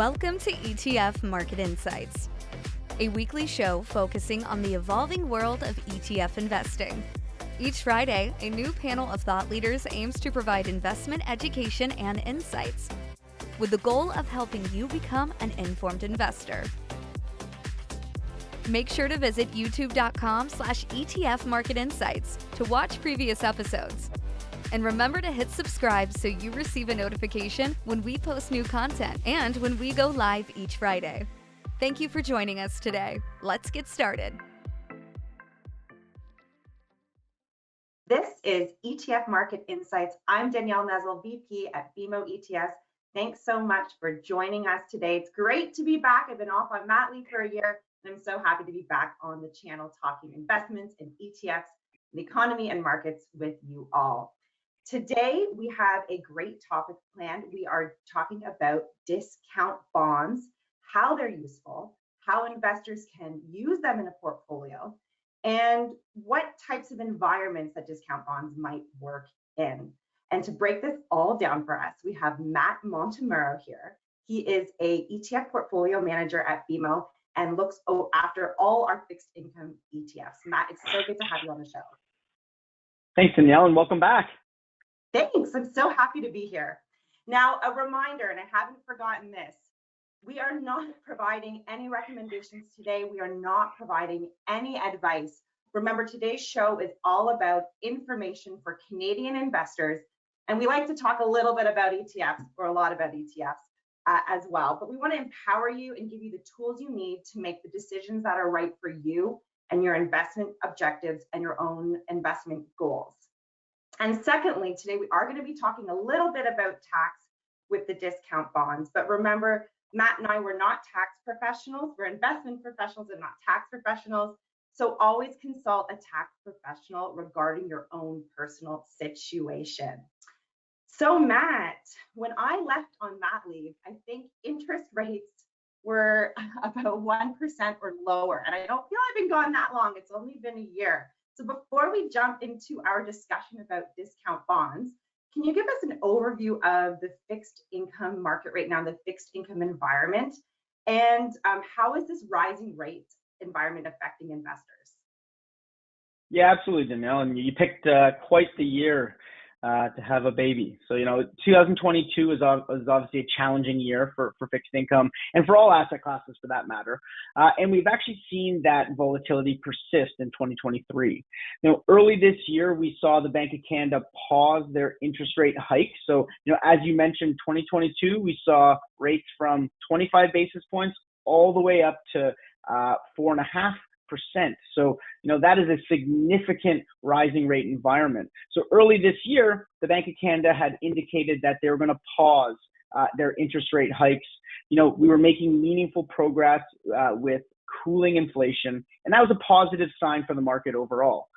Welcome to ETF Market Insights, a weekly show focusing on the evolving world of ETF investing. Each Friday, a new panel of thought leaders aims to provide investment education and insights, with the goal of helping you become an informed investor. Make sure to visit youtube.com/ETF Market Insights to watch previous episodes. And remember to hit subscribe so you receive a notification when we post new content and when we go live each Friday. Thank you for joining us today. Let's get started. This is ETF Market Insights. I'm Danielle Nezel, VP at BMO ETFs. Thanks so much for joining us today. It's great to be back. I've been off on mat leave for a year, and I'm so happy to be back on the channel talking investments and ETFs, the economy and markets with you all. Today, we have a great topic planned. We are talking about discount bonds, how they're useful, how investors can use them in a portfolio, and what types of environments that discount bonds might work in. And to break this all down for us, we have Matt Montemurro here. He is a ETF portfolio manager at BMO and looks after all our fixed income ETFs. Matt, it's so good to have you on the show. Thanks, Danielle, and welcome back. Thanks. I'm so happy to be here. Now, a reminder, and I haven't forgotten this, we are not providing any recommendations today. We are not providing any advice. Remember, today's show is all about information for Canadian investors, and we like to talk a little bit about ETFs, or a lot about ETFs as well. But we want to empower you and give you the tools you need to make the decisions that are right for you and your investment objectives and your own investment goals. And secondly, today we are going to be talking a little bit about tax with the discount bonds. But remember, Matt and I, we're not tax professionals. We're investment professionals and not tax professionals. So always consult a tax professional regarding your own personal situation. So Matt, when I left on mat leave, I think interest rates were about 1% or lower. And I don't feel I've been gone that long. It's only been a year. So before we jump into our discussion about discount bonds, can you give us an overview of the fixed income market right now, the fixed income environment, and how is this rising rate environment affecting investors? Yeah, absolutely, Danielle. And you picked quite the year to have a baby. So, 2022 is obviously a challenging year for fixed income and for all asset classes for that matter. And we've actually seen that volatility persist in 2023. Early this year, we saw the Bank of Canada pause their interest rate hike. So, as you mentioned, 2022, we saw rates from 25 basis points all the way up to 4.5%. So, that is a significant rising rate environment. So early this year, the Bank of Canada had indicated that they were going to pause their interest rate hikes. We were making meaningful progress with cooling inflation, and that was a positive sign for the market overall.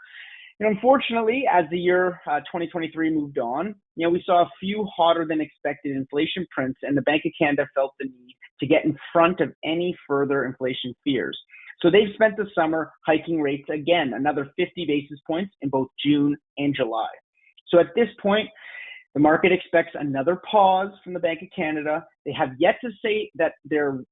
Unfortunately, as the year 2023 moved on, we saw a few hotter than expected inflation prints, and the Bank of Canada felt the need to get in front of any further inflation fears. So they've spent the summer hiking rates again, another 50 basis points in both June and July. So at this point, the market expects another pause from the Bank of Canada. They have yet to say that they've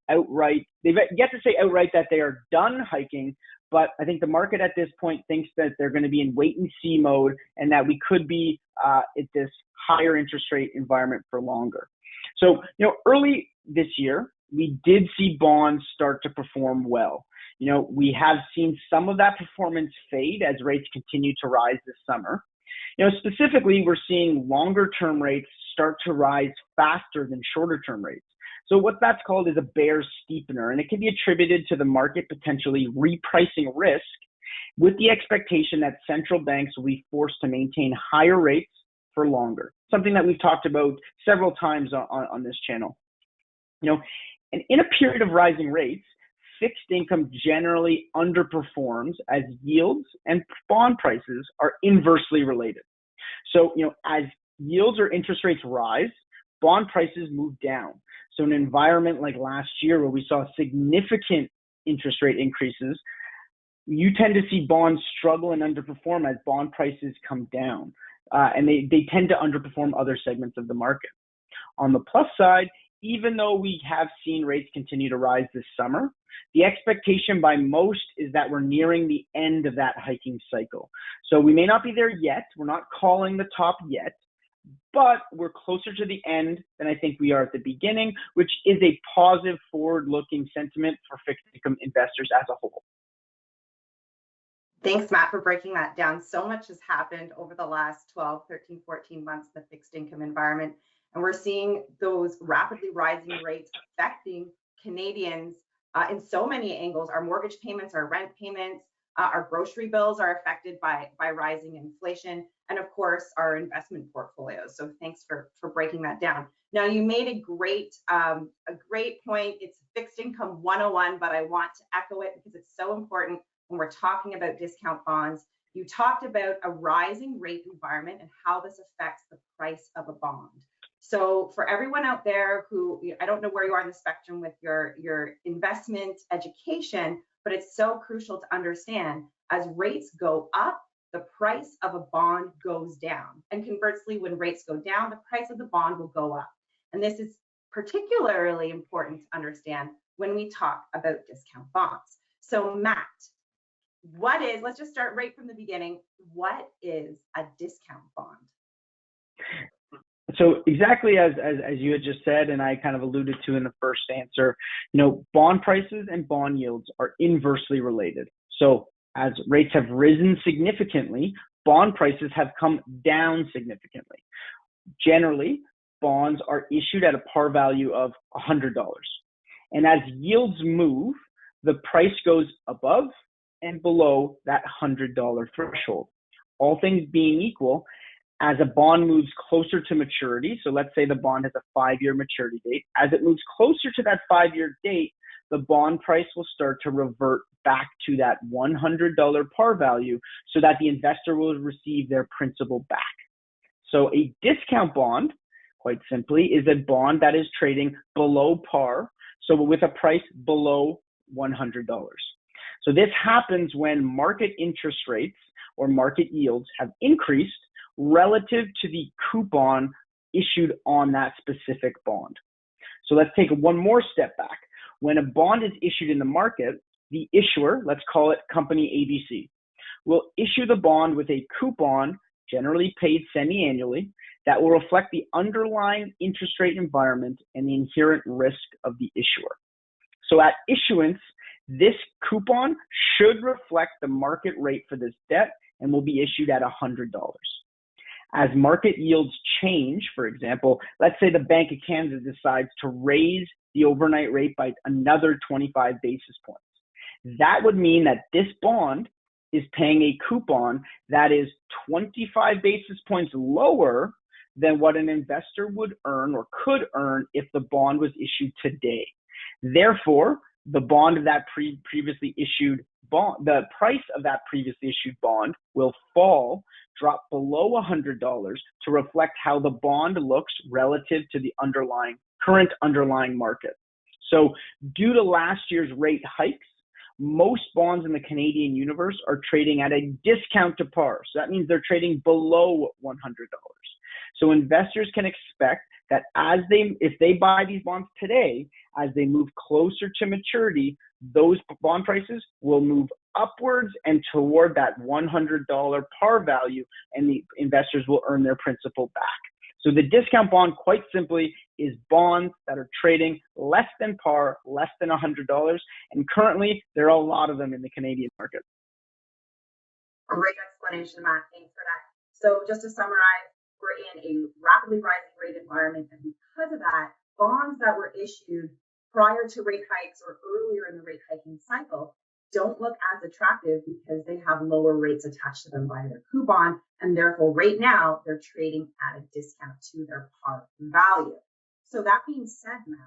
yet to say outright that they are done hiking, but I think the market at this point thinks that they're going to be in wait and see mode and that we could be at this higher interest rate environment for longer. So, early this year, we did see bonds start to perform well. We have seen some of that performance fade as rates continue to rise this summer. Specifically, we're seeing longer term rates start to rise faster than shorter term rates. So what that's called is a bear steepener, and it can be attributed to the market potentially repricing risk with the expectation that central banks will be forced to maintain higher rates for longer, something that we've talked about several times on this channel. And in a period of rising rates, fixed income generally underperforms as yields and bond prices are inversely related. So, as yields or interest rates rise, bond prices move down. So in an environment like last year where we saw significant interest rate increases, you tend to see bonds struggle and underperform as bond prices come down. And they tend to underperform other segments of the market. On the plus side, even though we have seen rates continue to rise this summer, the expectation by most is that we're nearing the end of that hiking cycle. So we may not be there yet. We're not calling the top yet, but we're closer to the end than I think we are at the beginning, which is a positive forward-looking sentiment for fixed income investors as a whole. Thanks, Matt, for breaking that down. So much has happened over the last 12, 13, 14 months in the fixed income environment. And we're seeing those rapidly rising rates affecting Canadians in so many angles. Our mortgage payments, our rent payments, our grocery bills are affected by rising inflation, and of course, our investment portfolios. So thanks for breaking that down. Now, you made a great point. It's fixed income 101, but I want to echo it because it's so important when we're talking about discount bonds. You talked about a rising rate environment and how this affects the price of a bond. So for everyone out there who, I don't know where you are in the spectrum with your investment education, but it's so crucial to understand as rates go up, the price of a bond goes down. And conversely, when rates go down, the price of the bond will go up. And this is particularly important to understand when we talk about discount bonds. So Matt, let's just start right from the beginning. What is a discount bond? So exactly as you had just said, and I kind of alluded to in the first answer, bond prices and bond yields are inversely related. So as rates have risen significantly, bond prices have come down significantly. Generally, bonds are issued at a par value of $100. And as yields move, the price goes above and below that $100 threshold. All things being equal, as a bond moves closer to maturity, so let's say the bond has a 5-year maturity date, as it moves closer to that 5-year date, the bond price will start to revert back to that $100 par value so that the investor will receive their principal back. So a discount bond, quite simply, is a bond that is trading below par, so with a price below $100. So this happens when market interest rates or market yields have increased relative to the coupon issued on that specific bond. So let's take one more step back. When a bond is issued in the market, the issuer, let's call it company ABC, will issue the bond with a coupon generally paid semi-annually that will reflect the underlying interest rate environment and the inherent risk of the issuer. So at issuance, this coupon should reflect the market rate for this debt and will be issued at $100. As market yields change, for example, let's say the Bank of Canada decides to raise the overnight rate by another 25 basis points. That would mean that this bond is paying a coupon that is 25 basis points lower than what an investor would earn or could earn if the bond was issued today. Therefore, the bond of that previously issued bond, the price of that previously issued bond will fall, drop below $100 to reflect how the bond looks relative to the current underlying market. So due to last year's rate hikes, most bonds in the Canadian universe are trading at a discount to par. So that means they're trading below $100. So investors can expect that if they buy these bonds today, as they move closer to maturity, those bond prices will move upwards and toward that $100 par value, and the investors will earn their principal back. So the discount bond, quite simply, is bonds that are trading less than par, less than $100, and currently there are a lot of them in the Canadian market. Great explanation, Matt. Thanks for that. So just to summarize, we're in a rapidly rising rate environment, and because of that, bonds that were issued prior to rate hikes or earlier in the rate hiking cycle don't look as attractive because they have lower rates attached to them by their coupon, and therefore right now they're trading at a discount to their par value. So that being said, Matt,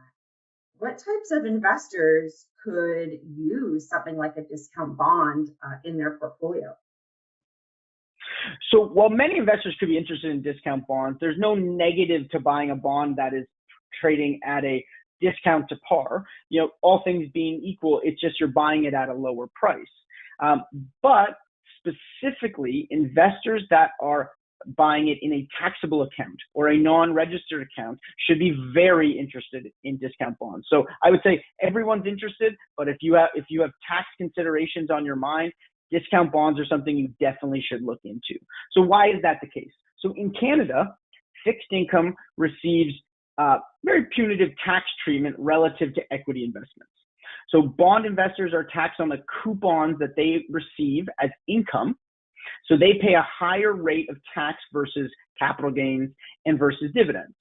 what types of investors could use something like a discount bond in their portfolio? So while many investors could be interested in discount bonds, there's no negative to buying a bond that is trading at a discount to par. All things being equal, it's just you're buying it at a lower price. But specifically, investors that are buying it in a taxable account or a non-registered account should be very interested in discount bonds. So I would say everyone's interested, but if you have tax considerations on your mind, discount bonds are something you definitely should look into. So why is that the case? So in Canada, fixed income receives very punitive tax treatment relative to equity investments. So bond investors are taxed on the coupons that they receive as income. So they pay a higher rate of tax versus capital gains and versus dividends.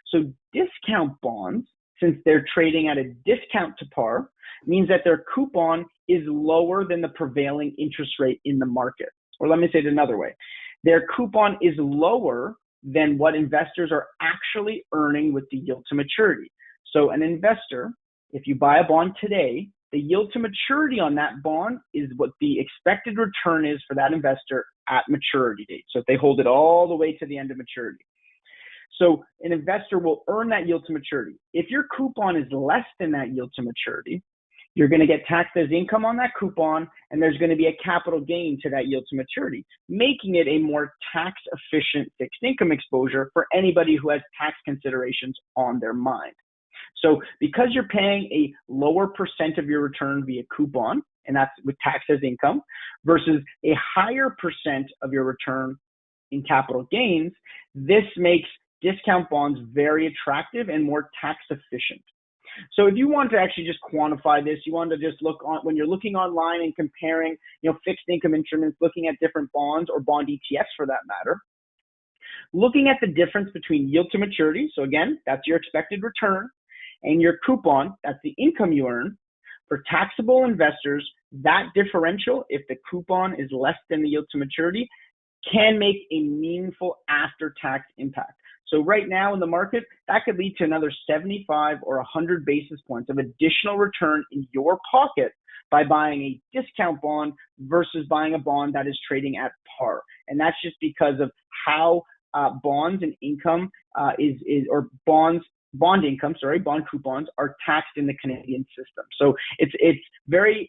So discount bonds, since they're trading at a discount to par, means that their coupon is lower than the prevailing interest rate in the market. Or let me say it another way. Their coupon is lower than what investors are actually earning with the yield to maturity. So an investor, if you buy a bond today, the yield to maturity on that bond is what the expected return is for that investor at maturity date. So if they hold it all the way to the end of maturity. So an investor will earn that yield to maturity. If your coupon is less than that yield to maturity, you're going to get taxed as income on that coupon, and there's going to be a capital gain to that yield to maturity, making it a more tax efficient fixed income exposure for anybody who has tax considerations on their mind. So because you're paying a lower percent of your return via coupon, and that's with tax as income, versus a higher percent of your return in capital gains, this makes discount bonds very attractive and more tax efficient. So if you want to actually just quantify this, you want to just look on when you're looking online and comparing, fixed income instruments, looking at different bonds or bond ETFs for that matter, looking at the difference between yield to maturity. So again, that's your expected return, and your coupon, that's the income you earn. For taxable investors, that differential, if the coupon is less than the yield to maturity, can make a meaningful after-tax impact. So right now in the market, that could lead to another 75 or 100 basis points of additional return in your pocket by buying a discount bond versus buying a bond that is trading at par. And that's just because of how bonds and income bond coupons are taxed in the Canadian system. So it's very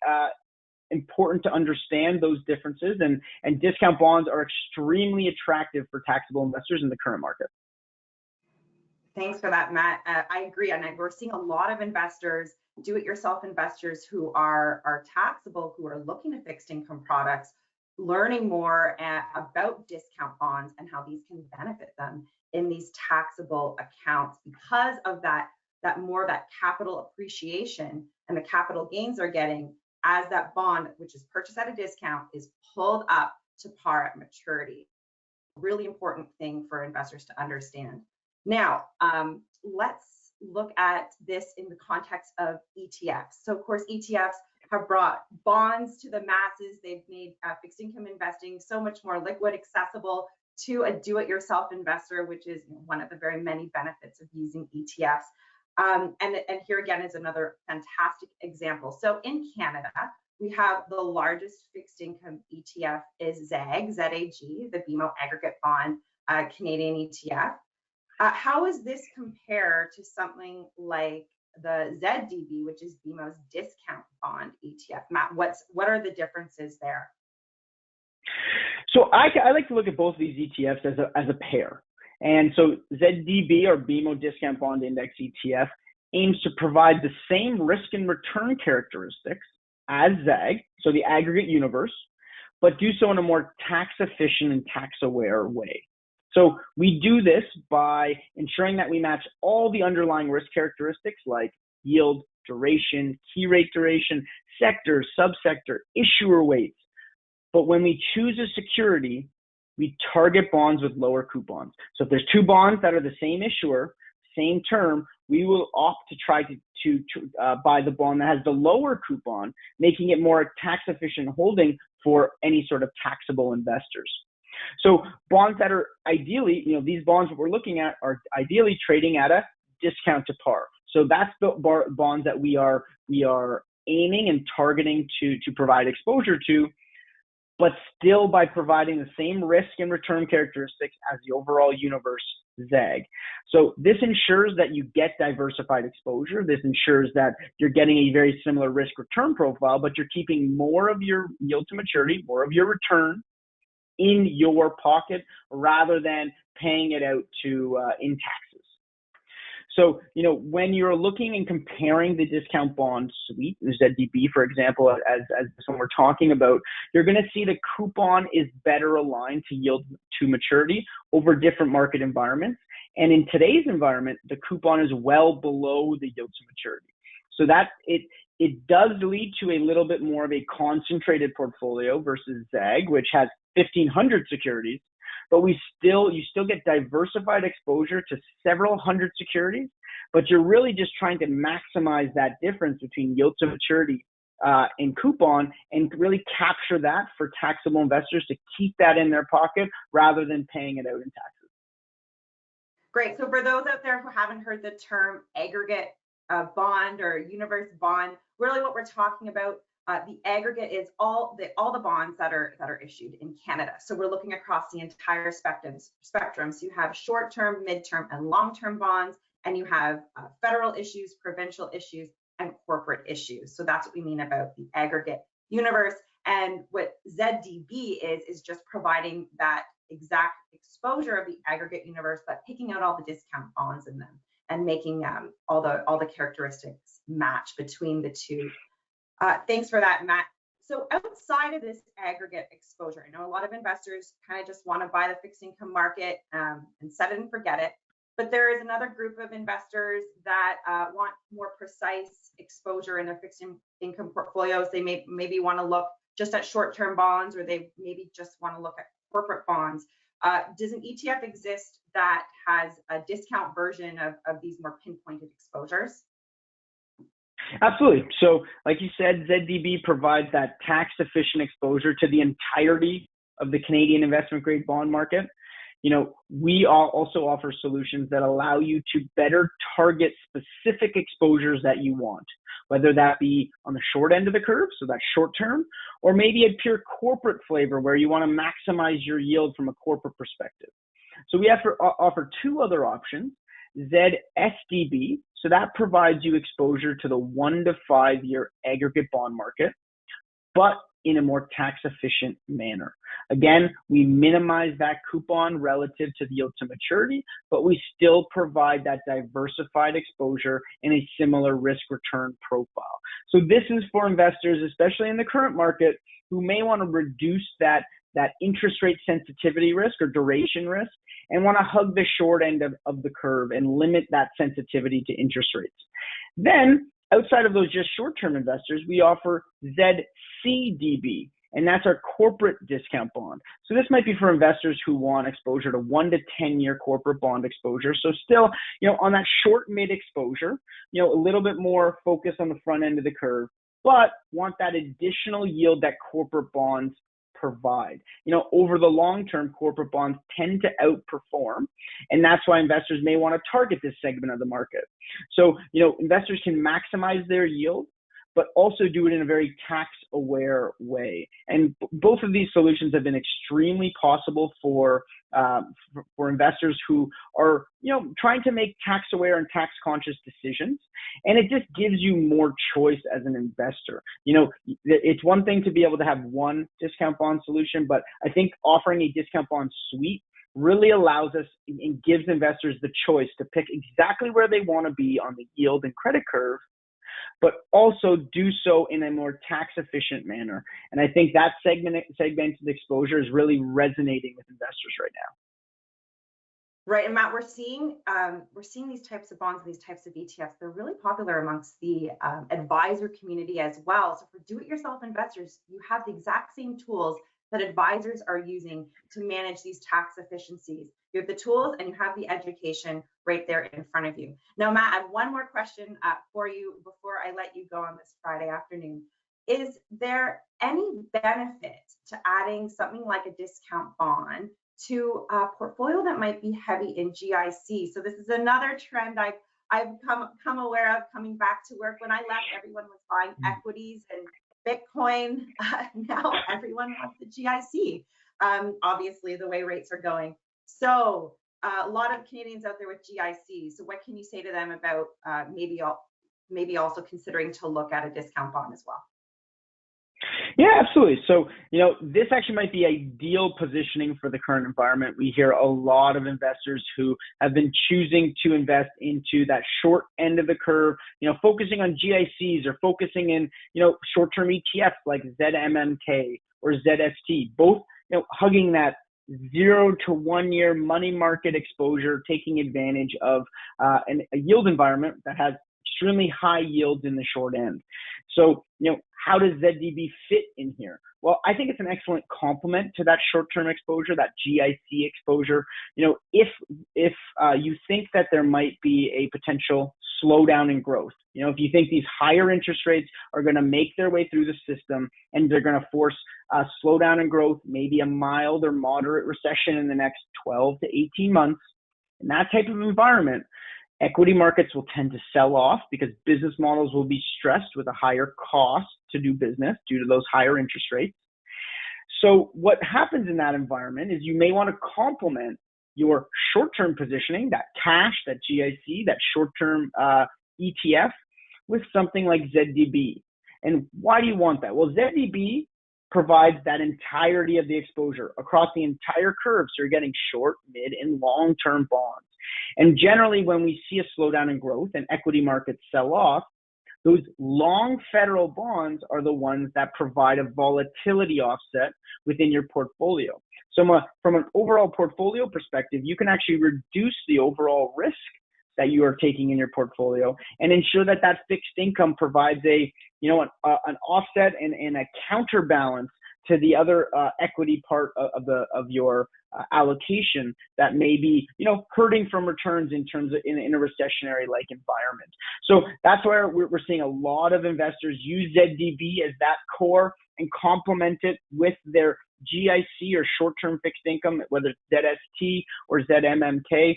important to understand those differences, and discount bonds are extremely attractive for taxable investors in the current market. Thanks for that, Matt. I agree. And we're seeing a lot of investors, do-it-yourself investors who are taxable, who are looking at fixed income products, learning more about discount bonds and how these can benefit them in these taxable accounts because of that capital appreciation and the capital gains they're getting as that bond, which is purchased at a discount, is pulled up to par at maturity. Really important thing for investors to understand. Now, let's look at this in the context of ETFs. So, of course, ETFs have brought bonds to the masses. They've made fixed income investing so much more liquid, accessible to a do-it-yourself investor, which is one of the very many benefits of using ETFs. And here again is another fantastic example. So in Canada, we have the largest fixed income ETF is ZAG, Z-A-G, the BMO Aggregate Bond Canadian ETF. How does this compare to something like the ZDB, which is BMO's discount bond ETF? Matt, what are the differences there? So I like to look at both of these ETFs as a pair. And so ZDB, or BMO Discount Bond Index ETF, aims to provide the same risk and return characteristics as ZAG, so the aggregate universe, but do so in a more tax efficient and tax aware way. So we do this by ensuring that we match all the underlying risk characteristics like yield, duration, key rate duration, sector, subsector, issuer weights. But when we choose a security, we target bonds with lower coupons. So if there's two bonds that are the same issuer, same term, we will opt to try to buy the bond that has the lower coupon, making it more tax efficient holding for any sort of taxable investors. So bonds that are ideally, these bonds that we're looking at are ideally trading at a discount to par. So that's the bonds that we are aiming and targeting to provide exposure to, but still by providing the same risk and return characteristics as the overall universe ZAG. So this ensures that you get diversified exposure. This ensures that you're getting a very similar risk return profile, but you're keeping more of your yield to maturity, more of your return in your pocket rather than paying it out to in taxes. So, when you're looking and comparing the discount bond suite, ZDB, for example, as this one we're talking about, you're going to see the coupon is better aligned to yield to maturity over different market environments. And in today's environment, the coupon is well below the yield to maturity. So that it does lead to a little bit more of a concentrated portfolio versus ZAG, which has 1,500 securities. But you still get diversified exposure to several hundred securities, but you're really just trying to maximize that difference between yield to maturity and coupon and really capture that for taxable investors to keep that in their pocket rather than paying it out in taxes. Great. So for those out there who haven't heard the term aggregate bond or universe bond, really what we're talking about, the aggregate is all the bonds that are issued in Canada. So we're looking across the entire spectrum. So you have short-term, mid-term, and long-term bonds, and you have federal issues, provincial issues, and corporate issues. So that's what we mean about the aggregate universe. And what ZDB is just providing that exact exposure of the aggregate universe, but picking out all the discount bonds in them and making all the characteristics match between the two. Thanks for that, Matt. So outside of this aggregate exposure, I know a lot of investors kind of just want to buy the fixed income market and set it and forget it. But there is another group of investors that want more precise exposure in their fixed income portfolios. They maybe want to look just at short-term bonds, or they maybe just want to look at corporate bonds. Does an ETF exist that has a discount version of these more pinpointed exposures? Absolutely. So like you said, ZDB provides that tax-efficient exposure to the entirety of the Canadian investment grade bond market. We also offer solutions that allow you to better target specific exposures that you want, whether that be on the short end of the curve, so that's short term, or maybe a pure corporate flavor where you want to maximize your yield from a corporate perspective. So we offer two other options. ZSDB, so that provides you exposure to the 1 to 5 year aggregate bond market, but in a more tax efficient manner. Again, we minimize that coupon relative to the yield to maturity, but we still provide that diversified exposure in a similar risk return profile. So this is for investors, especially in the current market, who may want to reduce that interest rate sensitivity risk or duration risk and want to hug the short end of the curve and limit that sensitivity to interest rates. Then, outside of those just short-term investors, we offer ZCDB, and that's our corporate discount bond. So this might be for investors who want exposure to 1 to 10 year corporate bond exposure. So still, on that short mid exposure, a little bit more focus on the front end of the curve, but want that additional yield that corporate bonds provide. Over the long term, corporate bonds tend to outperform, and that's why investors may want to target this segment of the market. So, investors can maximize their yield, but also do it in a very tax-aware way. And both of these solutions have been extremely possible for investors who are, trying to make tax-aware and tax-conscious decisions. And it just gives you more choice as an investor. It's one thing to be able to have one discount bond solution, but I think offering a discount bond suite really allows us and gives investors the choice to pick exactly where they want to be on the yield and credit curve, but also do so in a more tax-efficient manner. And I think that segmented exposure is really resonating with investors right now. Right, and Matt, we're seeing these types of bonds, these types of ETFs. They're really popular amongst the advisor community as well. So for do-it-yourself investors, you have the exact same tools that advisors are using to manage these tax efficiencies. You have the tools and you have the education right there in front of you. Now, Matt, I have one more question for you before I let you go on this Friday afternoon. Is there any benefit to adding something like a discount bond to a portfolio that might be heavy in GIC? So this is another trend I've come aware of coming back to work. When I left, everyone was buying equities and Bitcoin. Now everyone wants the GIC, obviously the way rates are going. So a lot of Canadians out there with GIC. So what can you say to them about maybe also considering to look at a discount bond as well? Yeah, absolutely. So, this actually might be ideal positioning for the current environment. We hear a lot of investors who have been choosing to invest into that short end of the curve, focusing on GICs or focusing in, short-term ETFs like ZMMK or ZST, both, hugging that 0 to 1 year money market exposure, taking advantage of a yield environment that has extremely high yields in the short end. So, how does ZDB fit in here? Well, I think it's an excellent complement to that short-term exposure, that GIC exposure. If you think that there might be a potential slowdown in growth, if you think these higher interest rates are going to make their way through the system and they're going to force a slowdown in growth, maybe a mild or moderate recession in the next 12 to 18 months, in that type of environment, equity markets will tend to sell off because business models will be stressed with a higher cost to do business due to those higher interest rates. So what happens in that environment is you may want to complement your short-term positioning, that cash, that GIC, that short-term ETF, with something like ZDB. And why do you want that? Well, ZDB provides that entirety of the exposure across the entire curve. So you're getting short, mid, and long-term bonds. And generally, when we see a slowdown in growth and equity markets sell off, those long federal bonds are the ones that provide a volatility offset within your portfolio. So from an overall portfolio perspective, you can actually reduce the overall risk that you are taking in your portfolio and ensure that that fixed income provides an offset and a counterbalance to the other equity part of your allocation that may be hurting from returns in terms of in a recessionary like environment. So that's where we're seeing a lot of investors use ZDB as that core and complement it with their GIC or short-term fixed income, whether it's ZST or ZMMK.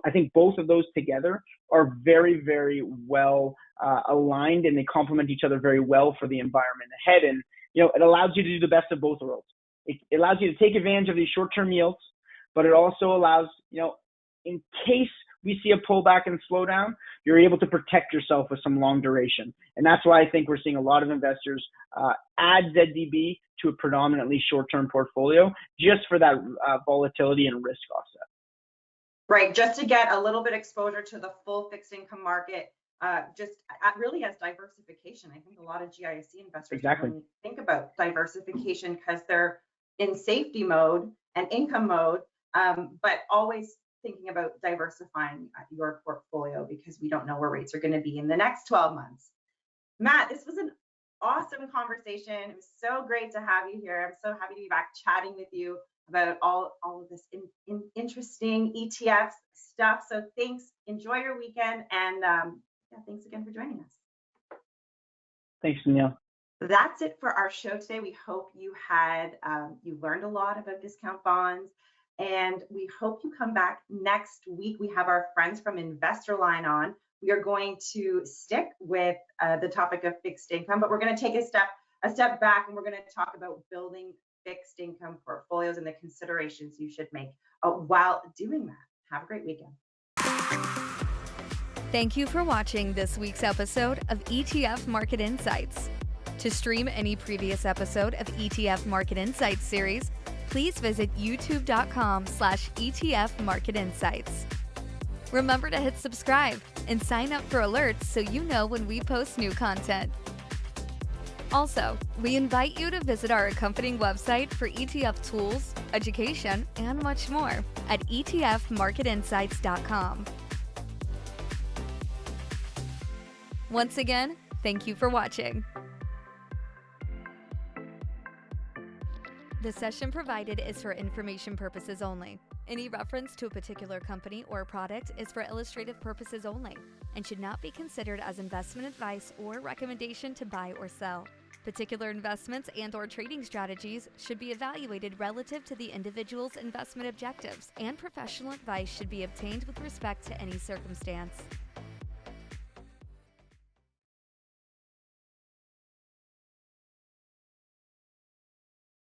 I think both of those together are very, very well aligned, and they complement each other very well for the environment ahead. And it allows you to do the best of both worlds. It allows you to take advantage of these short-term yields, but it also allows, in case we see a pullback and slowdown, you're able to protect yourself with some long duration. And that's why I think we're seeing a lot of investors add ZDB to a predominantly short-term portfolio just for that volatility and risk offset. Right, just to get a little bit exposure to the full fixed income market, really as diversification. I think a lot of GIC investors don't think about diversification because they're in safety mode and income mode, but always thinking about diversifying your portfolio because we don't know where rates are going to be in the next 12 months. Matt, this was an awesome conversation. It was so great to have you here. I'm so happy to be back chatting with you about all of this interesting ETF stuff. So thanks. Enjoy your weekend. And thanks again for joining us. Thanks, Danielle. That's it for our show today. We hope you learned a lot about discount bonds, and we hope you come back next week. We have our friends from InvestorLine on. We are going to stick with the topic of fixed income, but we're going to take a step back, and we're going to talk about building fixed income portfolios and the considerations you should make while doing that. Have a great weekend. Thank you for watching this week's episode of ETF Market Insights. To stream any previous episode of ETF Market Insights series, please visit youtube.com/ETF Market Insights. Remember to hit subscribe and sign up for alerts so you know when we post new content. Also, we invite you to visit our accompanying website for ETF tools, education, and much more at etfmarketinsights.com. Once again, thank you for watching. The session provided is for information purposes only. Any reference to a particular company or product is for illustrative purposes only and should not be considered as investment advice or recommendation to buy or sell. Particular investments and/or trading strategies should be evaluated relative to the individual's investment objectives, and professional advice should be obtained with respect to any circumstance.